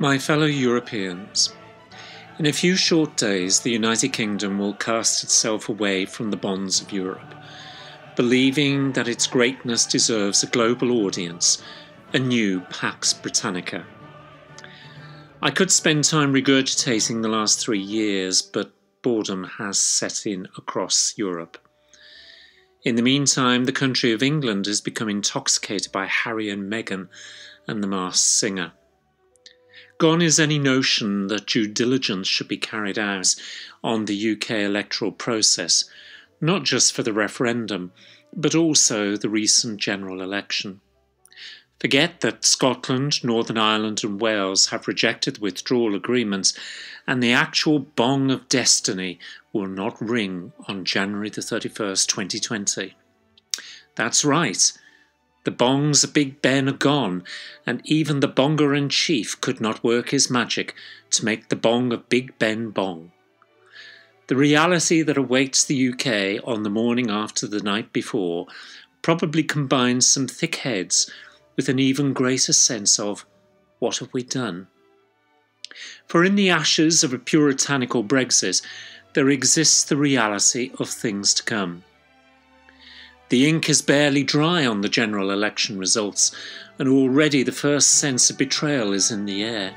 My fellow Europeans, in a few short days the United Kingdom will cast itself away from the bonds of Europe, believing that its greatness deserves a global audience, a new Pax Britannica. I could spend time regurgitating the last 3 years, but boredom has set in across Europe. In the meantime, the country of England has become intoxicated by Harry and Meghan and the Masked Singer. Gone is any notion that due diligence should be carried out on the UK electoral process, not just for the referendum, but also the recent general election. Forget that Scotland, Northern Ireland and Wales have rejected the withdrawal agreements, and the actual Bong of destiny will not ring on January the 31st, 2020. That's right. The Bongs of Big Ben are gone, and even the Bonger-in-Chief could not work his magic to make the Bong of Big Ben Bong. The reality that awaits the UK on the morning after the night before probably combines some thick heads with an even greater sense of, what have we done? For in the ashes of a puritanical Brexit, there exists the reality of things to come. The ink is barely dry on the general election results, and already the first sense of betrayal is in the air.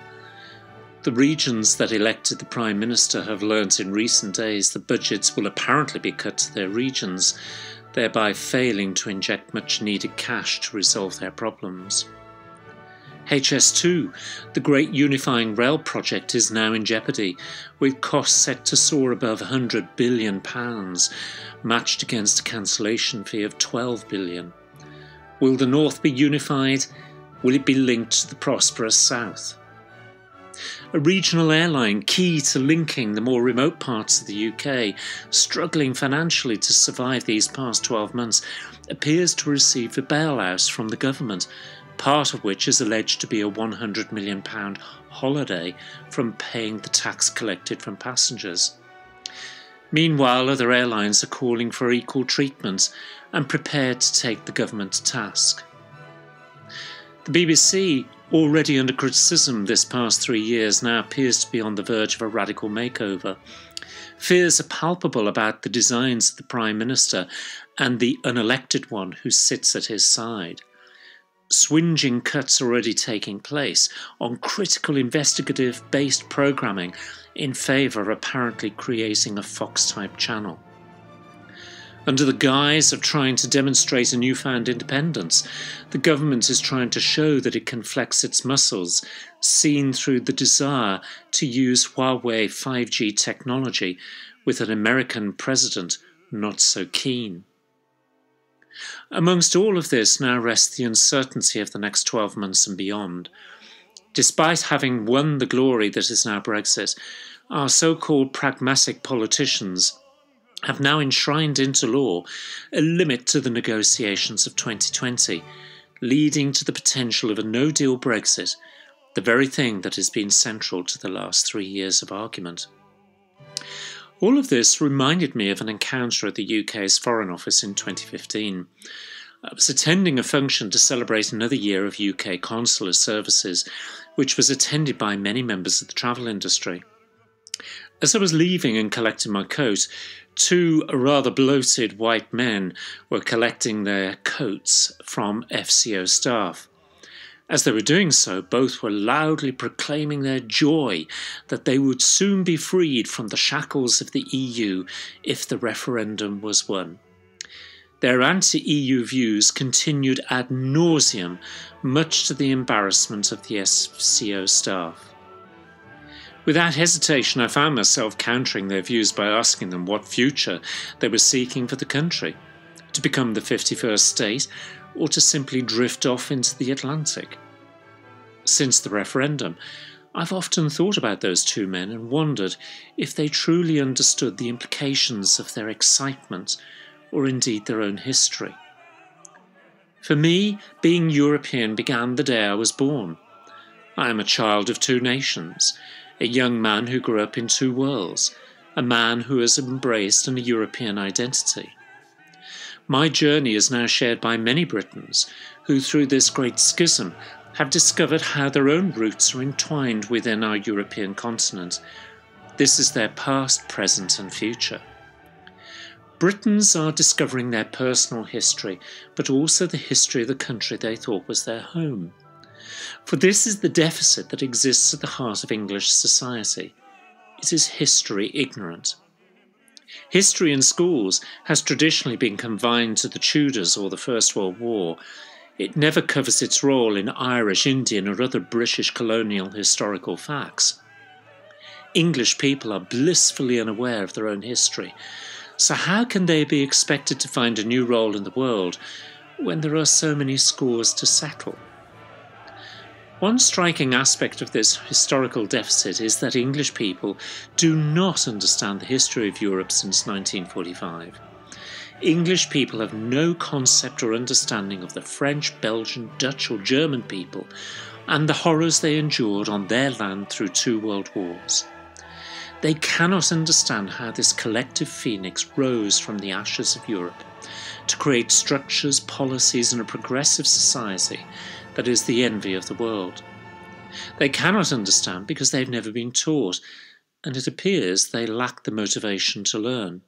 The regions that elected the Prime Minister have learnt in recent days that budgets will apparently be cut to their regions, thereby failing to inject much needed cash to resolve their problems. HS2, the great unifying rail project, is now in jeopardy, with costs set to soar above £100 billion, matched against a cancellation fee of £12 billion. Will the North be unified? Will it be linked to the prosperous South? A regional airline key to linking the more remote parts of the UK, struggling financially to survive these past 12 months, appears to receive a bailout from the government, part of which is alleged to be a £100 million holiday from paying the tax collected from passengers. Meanwhile, other airlines are calling for equal treatment and prepared to take the government to task. The BBC, already under criticism this past 3 years, now appears to be on the verge of a radical makeover. Fears are palpable about the designs of the Prime Minister and the unelected one who sits at his side. Swinging cuts are already taking place on critical investigative-based programming in favour of apparently creating a Fox-type channel. Under the guise of trying to demonstrate a newfound independence, the government is trying to show that it can flex its muscles, seen through the desire to use Huawei 5G technology with an American president not so keen. Amongst all of this now rests the uncertainty of the next 12 months and beyond. Despite having won the glory that is now Brexit, our so-called pragmatic politicians have now enshrined into law a limit to the negotiations of 2020, leading to the potential of a no-deal Brexit, the very thing that has been central to the last 3 years of argument. All of this reminded me of an encounter at the UK's Foreign Office in 2015. I was attending a function to celebrate another year of UK consular services, which was attended by many members of the travel industry. As I was leaving and collecting my coat, 2 rather bloated white men were collecting their coats from FCO staff. As they were doing so, both were loudly proclaiming their joy that they would soon be freed from the shackles of the EU if the referendum was won. Their anti-EU views continued ad nauseum, much to the embarrassment of the FCO staff. Without hesitation, I found myself countering their views by asking them what future they were seeking for the country: to become the 51st state, or to simply drift off into the Atlantic. Since the referendum, I've often thought about those 2 men and wondered if they truly understood the implications of their excitement, or indeed their own history. For me, being European began the day I was born. I am a child of 2 nations, a young man who grew up in 2 worlds, a man who has embraced a European identity. My journey is now shared by many Britons who, through this great schism, have discovered how their own roots are entwined within our European continent. This is their past, present and future. Britons are discovering their personal history, but also the history of the country they thought was their home. For this is the deficit that exists at the heart of English society. It is history ignorant. History in schools has traditionally been confined to the Tudors or the First World War. It never covers its role in Irish, Indian or other British colonial historical facts. English people are blissfully unaware of their own history. So how can they be expected to find a new role in the world when there are so many scores to settle? One striking aspect of this historical deficit is that English people do not understand the history of Europe since 1945. English people have no concept or understanding of the French, Belgian, Dutch or German people and the horrors they endured on their land through 2 world wars. They cannot understand how this collective phoenix rose from the ashes of Europe to create structures, policies and a progressive society that is the envy of the world. They cannot understand because they've never been taught, and it appears they lack the motivation to learn.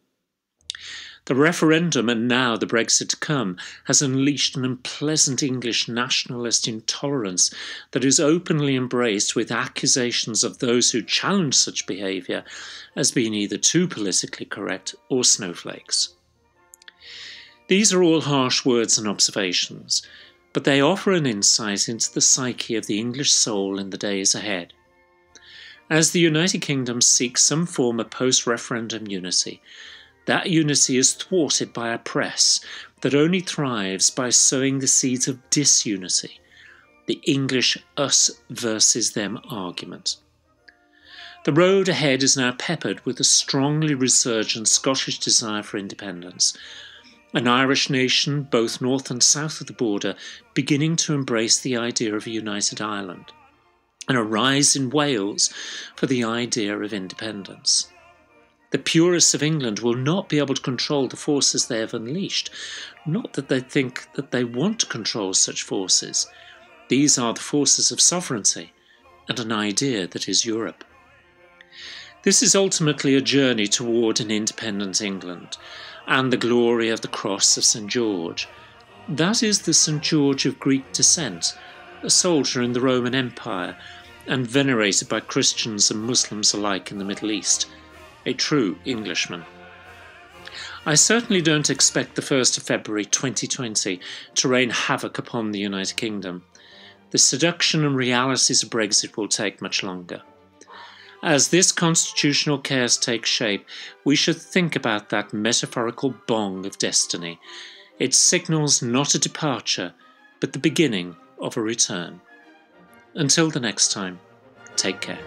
The referendum and now the Brexit to come has unleashed an unpleasant English nationalist intolerance that is openly embraced with accusations of those who challenge such behaviour as being either too politically correct or snowflakes. These are all harsh words and observations, but they offer an insight into the psyche of the English soul in the days ahead. As the United Kingdom seeks some form of post-referendum unity, that unity is thwarted by a press that only thrives by sowing the seeds of disunity, the English us versus them argument. The road ahead is now peppered with a strongly resurgent Scottish desire for independence, an Irish nation, both north and south of the border, beginning to embrace the idea of a united Ireland, and a rise in Wales for the idea of independence. The purists of England will not be able to control the forces they have unleashed, not that they think that they want to control such forces. These are the forces of sovereignty and an idea that is Europe. This is ultimately a journey toward an independent England and the glory of the cross of St. George. That is the St. George of Greek descent, a soldier in the Roman Empire and venerated by Christians and Muslims alike in the Middle East. A true Englishman. I certainly don't expect the 1st of February 2020 to rain havoc upon the United Kingdom. The seduction and realities of Brexit will take much longer. As this constitutional chaos takes shape, we should think about that metaphorical bong of destiny. It signals not a departure, but the beginning of a return. Until the next time, take care.